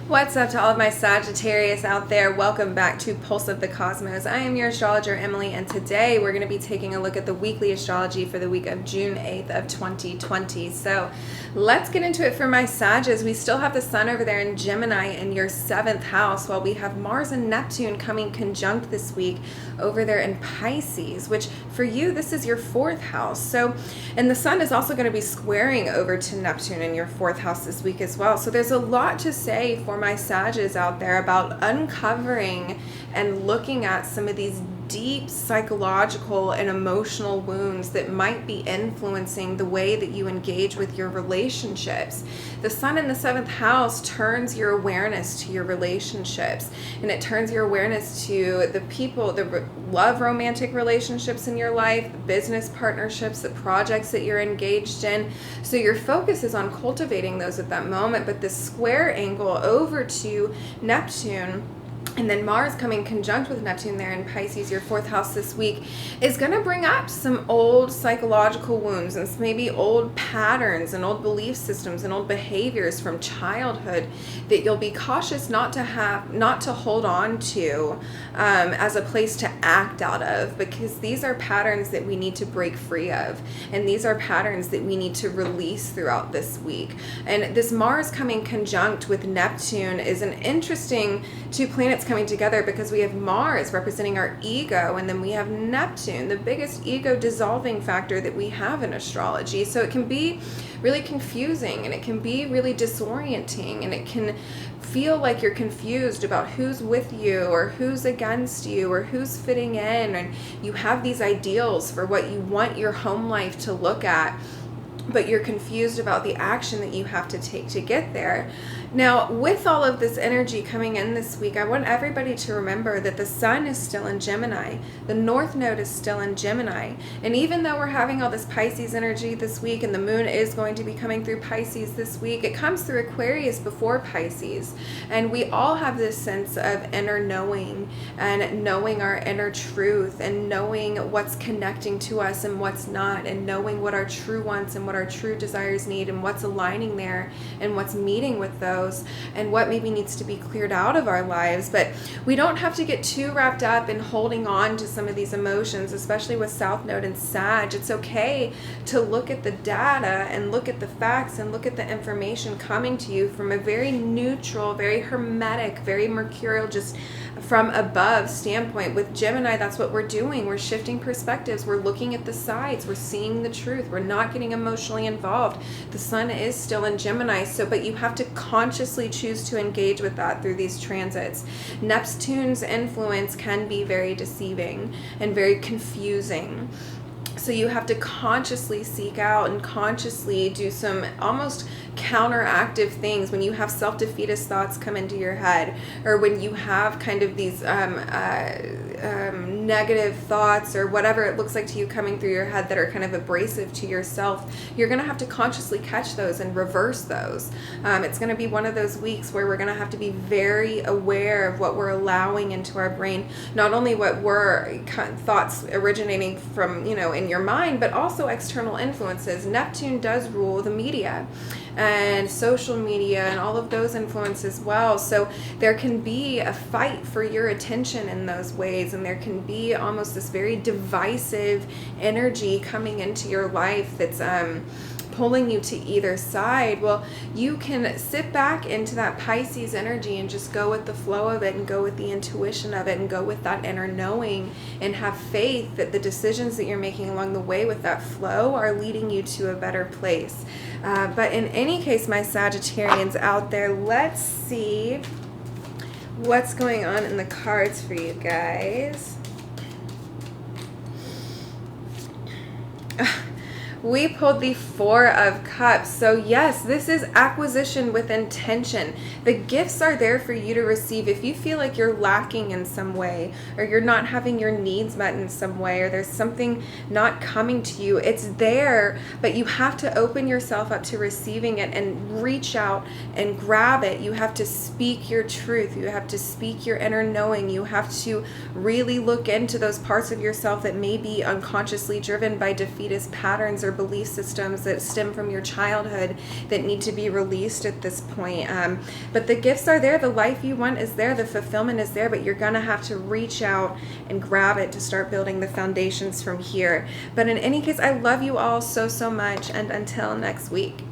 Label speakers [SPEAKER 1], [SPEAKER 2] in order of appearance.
[SPEAKER 1] What's up to all of my Sagittarius out there? Welcome back to Pulse of the Cosmos. I am your astrologer, Emily, and today we're going to be taking a look at the weekly astrology for the week of June 8th of 2020. So let's get into it for my Sages. We still have the Sun over there in Gemini in your 7th house, while we have Mars and Neptune coming conjunct this week over there in Pisces, which for you, this is your 4th house. So, and the Sun is also going to be squaring over to Neptune in your 4th house this week as well. So there's a lot to say for my Sages out there about uncovering and looking at some of these deep psychological and emotional wounds that might be influencing the way that you engage with your relationships. The Sun in the 7th house turns your awareness to your relationships, and it turns your awareness to the people, the love romantic relationships in your life, business partnerships, the projects that you're engaged in. So your focus is on cultivating those at that moment, but this square angle over to Neptune, and then Mars coming conjunct with Neptune there in Pisces, your 4th house this week, is going to bring up some old psychological wounds and maybe old patterns and old belief systems and old behaviors from childhood that you'll be cautious not to hold on to as a place to act out of, because these are patterns that we need to break free of, and these are patterns that we need to release throughout this week. And this Mars coming conjunct with Neptune is an interesting two planets coming together, because we have Mars representing our ego, and then we have Neptune, the biggest ego dissolving factor that we have in astrology. So it can be really confusing, and it can be really disorienting, and it can feel like you're confused about who's with you or who's against you or who's fitting in, and you have these ideals for what you want your home life to look at, but you're confused about the action that you have to take to get there. Now, with all of this energy coming in this week, I want everybody to remember that the Sun is still in Gemini. The North Node is still in Gemini. And even though we're having all this Pisces energy this week, and the Moon is going to be coming through Pisces this week, it comes through Aquarius before Pisces. And we all have this sense of inner knowing, and knowing our inner truth, and knowing what's connecting to us and what's not, and knowing what our true wants and what our true desires need, and what's aligning there and what's meeting with those, and what maybe needs to be cleared out of our lives. But we don't have to get too wrapped up in holding on to some of these emotions, especially with South Node and Sag. It's okay to look at the data and look at the facts and look at the information coming to you from a very neutral, very hermetic, very mercurial, just from above standpoint. With Gemini, that's what we're doing. We're shifting perspectives. We're looking at the sides. We're seeing the truth. We're not getting emotionally involved. The Sun is still in Gemini, but you have to consciously choose to engage with that through these transits. Neptune's influence can be very deceiving and very confusing. So you have to consciously seek out and consciously do some almost counteractive things when you have self-defeatist thoughts come into your head, or when you have kind of these negative thoughts or whatever it looks like to you coming through your head that are kind of abrasive to yourself. You're going to have to consciously catch those and reverse those. It's going to be one of those weeks where we're going to have to be very aware of what we're allowing into our brain, not only what were thoughts originating from, in your mind, but also external influences. Neptune does rule the media and social media and all of those influences as well. So there can be a fight for your attention in those ways, and there can be almost this very divisive energy coming into your life that's pulling you to either side. Well, you can sit back into that Pisces energy and just go with the flow of it, and go with the intuition of it, and go with that inner knowing, and have faith that the decisions that you're making along the way with that flow are leading you to a better place. But in any case, my Sagittarians out there, let's see what's going on in the cards for you guys. We pulled the Four of Cups. So yes, this is acquisition with intention. The gifts are there for you to receive. If you feel like you're lacking in some way, or you're not having your needs met in some way, or there's something not coming to you, it's there, but you have to open yourself up to receiving it and reach out and grab it. You have to speak your truth. You have to speak your inner knowing. You have to really look into those parts of yourself that may be unconsciously driven by defeatist patterns or belief systems that stem from your childhood that need to be released at this point. But the gifts are there. The life you want is there. The fulfillment is there. But you're going to have to reach out and grab it to start building the foundations from here. But in any case, I love you all so, so much. And until next week.